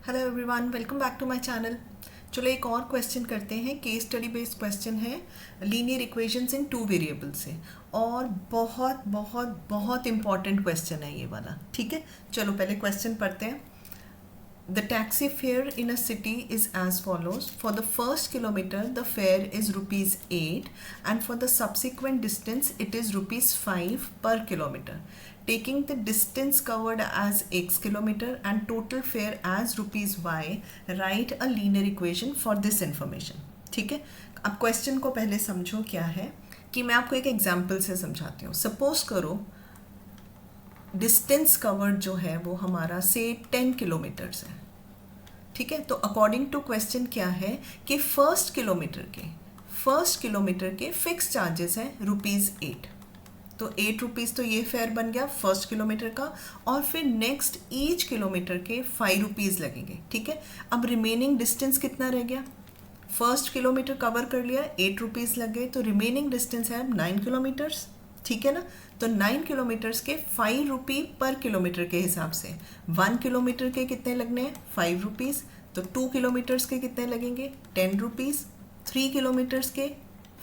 Hello everyone, welcome back to my channel. चलो एक और क्वेश्चन करते हैं। केस स्टडी बेस्ड क्वेश्चन है, लीनियर इक्वेशंस इन 2 वेरिएबल से, और बहुत बहुत बहुत इंपॉर्टेंट क्वेश्चन है ये वाला। ठीक है, चलो पहले क्वेश्चन पढ़ते हैं। The taxi fare in a city is as follows. For the first kilometer, the fare is rupees 8, and for the subsequent distance, it is rupees 5 per kilometer. Taking the distance covered as x kilometer and total fare as rupees y, write a linear equation for this information. ठीक है, अब question को पहले समझो क्या है, कि मैं आपको एक एग्जाम्पल से समझाती हूँ। सपोज करो डिस्टेंस कवर्ड जो है वो हमारा से 10 किलोमीटर्स है। ठीक है, तो अकॉर्डिंग टू क्वेश्चन क्या है कि फर्स्ट किलोमीटर के फिक्स चार्जेस हैं रुपीज़ 8। तो 8 रुपीज़ तो ये फेयर बन गया फर्स्ट किलोमीटर का, और फिर नेक्स्ट ईच किलोमीटर के 5 रुपीज़ लगेंगे। ठीक है, अब रिमेनिंग डिस्टेंस कितना रह गया? फर्स्ट किलोमीटर कवर कर लिया, 8 रुपीज़ लग गए, तो रिमेनिंग डिस्टेंस है 9 किलोमीटर्स। ठीक है ना, तो 9 किलोमीटर्स के 5 रुपी पर किलोमीटर के हिसाब से 1 किलोमीटर के कितने लगने हैं? 5 रुपीज़। तो 2 किलोमीटर्स के कितने लगेंगे? 10 रुपीज़। 3 किलोमीटर्स के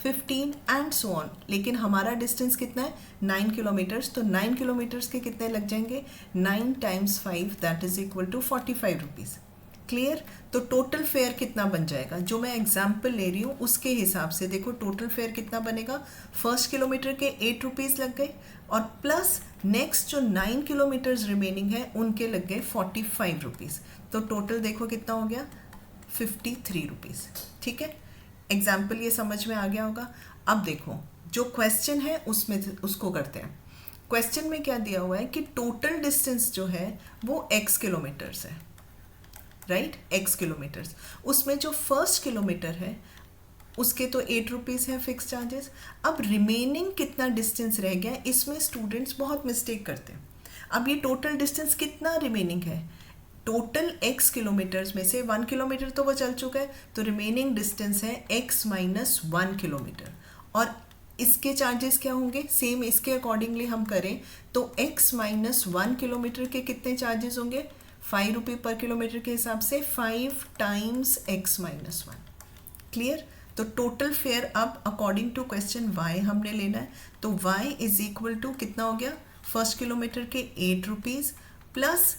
15 एंड सो ऑन। लेकिन हमारा डिस्टेंस कितना है? 9 किलोमीटर्स। तो 9 किलोमीटर्स के कितने लग जाएंगे? 9 times 5 that is equal to 45 rupees. Clear? तो टोटल फेयर कितना बन जाएगा? जो मैं एग्जाम्पल ले रही हूँ उसके हिसाब से देखो टोटल फेयर कितना बनेगा। फर्स्ट किलोमीटर के 8 रुपीज़ लग गए, और प्लस नेक्स्ट जो 9 किलोमीटर्स रिमेनिंग है उनके लग गए 45 रुपीज़। तो टोटल देखो कितना हो गया? 53 रुपीज़। ठीक है, एग्जाम्पल ये समझ में आ गया होगा। अब देखो जो क्वेश्चन है उसमें उसको करते हैं। क्वेश्चन में क्या दिया हुआ है कि टोटल डिस्टेंस जो है वो x किलोमीटर्स है, राइट? x kilometres. उसमें जो फर्स्ट किलोमीटर है उसके तो 8 रुपीज़ है फिक्स चार्जेस। अब रिमेनिंग कितना डिस्टेंस रह गया, इसमें स्टूडेंट्स बहुत मिस्टेक करते हैं। अब ये टोटल डिस्टेंस कितना रिमेनिंग है? टोटल x किलोमीटर्स में से 1 किलोमीटर तो वो चल चुका है, तो रिमेनिंग डिस्टेंस है x माइनस 1 किलोमीटर। और इसके चार्जेस क्या होंगे? सेम इसके अकॉर्डिंगली हम करें तो x माइनस 1 किलोमीटर के कितने चार्जेस होंगे? 5 रुपये पर किलोमीटर के हिसाब से 5 टाइम्स x माइनस 1। क्लियर? तो टोटल फेयर अब अकॉर्डिंग टू क्वेश्चन y हमने लेना है। तो y इज इक्वल टू कितना हो गया? फर्स्ट किलोमीटर के 8 rupees plus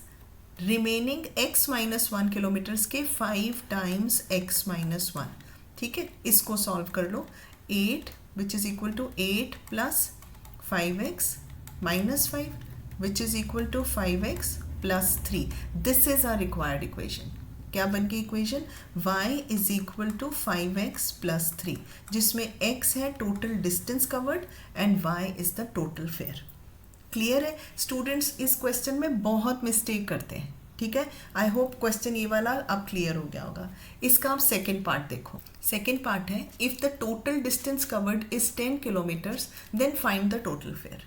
remaining x minus 1 kilometres के 5 टाइम्स x माइनस 1। ठीक है, इसको सॉल्व कर लो। 8 which is equal to 8 plus 5x minus 5 which is equal to 5x plus 3। This is our required equation. क्या बन गई equation? y is equal to 5x plus 3, जिसमें x है total distance covered and y is the total fare. Clear है? Students इस question में बहुत mistake करते हैं। ठीक है, आई होप क्वेश्चन ये वाला अब क्लियर हो गया होगा। इसका आप सेकेंड पार्ट देखो। सेकेंड पार्ट है, if the total distance covered is 10 kilometres then find the total fare.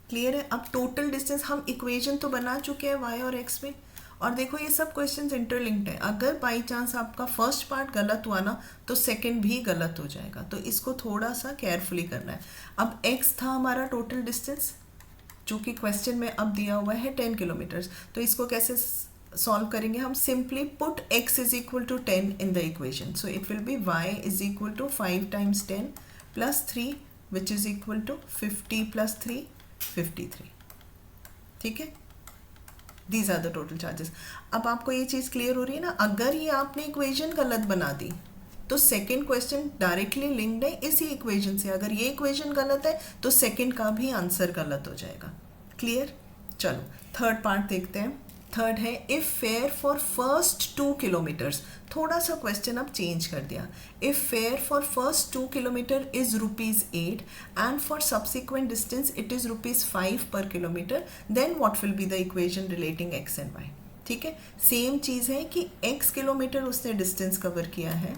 Clear है? अब टोटल डिस्टेंस हम इक्वेशन तो बना चुके हैं y और x में, और देखो ये सब क्वेश्चंस इंटरलिंक्ड है। अगर बाई चांस आपका फर्स्ट पार्ट गलत हुआ ना तो सेकंड भी गलत हो जाएगा, तो इसको थोड़ा सा केयरफुली करना है। अब x था हमारा टोटल डिस्टेंस, जो कि क्वेश्चन में अब दिया हुआ है 10 किलोमीटर्स। तो इसको कैसे सॉल्व करेंगे हम? Simply put x is equal to 10 in the equation. So it will be y is equal to 5 times 10 plus 3 which is equal to 50 plus 3 53। ठीक है, these are the total charges. अब आपको ये चीज़ क्लियर हो रही है ना? अगर ये आपने इक्वेशन गलत बना दी तो सेकंड क्वेश्चन डायरेक्टली लिंक्ड है इसी इक्वेशन से। अगर ये इक्वेशन गलत है तो सेकंड का भी आंसर गलत हो जाएगा। क्लियर? चलो थर्ड पार्ट देखते हैं। थर्ड है, if fare for first 2 kilometres. थोड़ा सा क्वेश्चन अब चेंज कर दिया। If fare for first 2 kilometre is rupees 8 and for subsequent distance it is rupees 5 per kilometre, then what will be the equation relating x and y। ठीक है, same चीज़ है कि x किलोमीटर उसने distance cover किया है,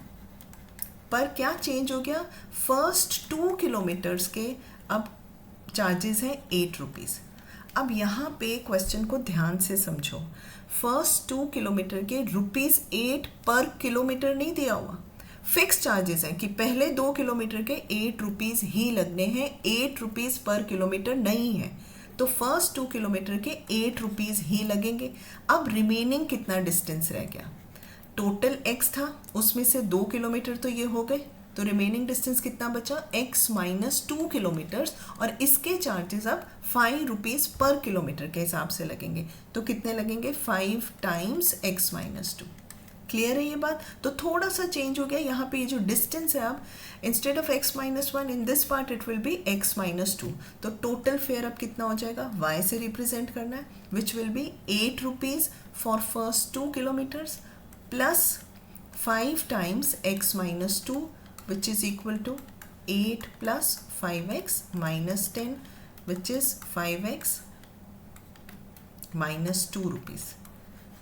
पर क्या चेंज हो गया? फर्स्ट 2 किलोमीटर्स के अब चार्जेस हैं 8 रुपीज़। अब यहाँ पे क्वेश्चन को ध्यान से समझो। फर्स्ट 2 किलोमीटर के रुपीज़ 8 पर किलोमीटर नहीं दिया हुआ, फिक्स चार्जेस हैं कि पहले 2 किलोमीटर के 8 रुपीज़ ही लगने हैं, 8 रुपीज़ पर किलोमीटर नहीं है। तो फर्स्ट 2 किलोमीटर के 8 रुपीज़ ही लगेंगे। अब रिमेनिंग कितना डिस्टेंस रह गया? टोटल x था, उसमें से 2 किलोमीटर तो ये हो गए, तो रिमेनिंग डिस्टेंस कितना बचा, x माइनस 2 किलोमीटर्स, और इसके चार्जेस अब 5 रुपीज़ पर किलोमीटर के हिसाब से लगेंगे। तो कितने लगेंगे, 5 टाइम्स x माइनस 2। क्लियर है ये बात। तो थोड़ा सा चेंज हो गया यहाँ पे, ये जो डिस्टेंस है अब instead of x minus 1 in this part it will B x minus 2। तो टोटल फेयर अब कितना हो जाएगा, y से रिप्रेजेंट करना है, which will be 8 rupees for first 2 kilometres plus 5 times x minus 2 which is equal to 8 plus 5x minus 10 which is 5x minus 2 rupees.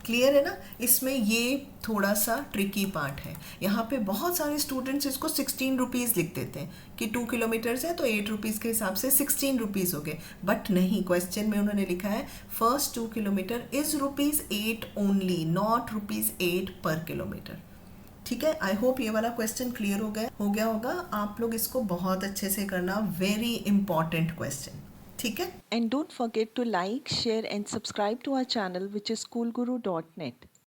Clear है ना। इसमें ये थोड़ा सा ट्रिकी पार्ट है, यहाँ पे बहुत सारे स्टूडेंट्स इसको 16 रुपीज़ लिख देते हैं कि 2 किलोमीटर्स है तो 8 रुपीज़ के हिसाब से 16 रुपीज़ हो गए, बट नहीं, क्वेश्चन में उन्होंने लिखा है first 2 kilometre is ₹8 only, not ₹8 पर किलोमीटर। ठीक है, आई होप ये वाला क्वेश्चन क्लियर हो गया होगा। आप लोग इसको बहुत अच्छे से करना, वेरी इंपॉर्टेंट क्वेश्चन। ठीक है, And don't forget to like, share and subscribe to our channel which is schoolguru.net.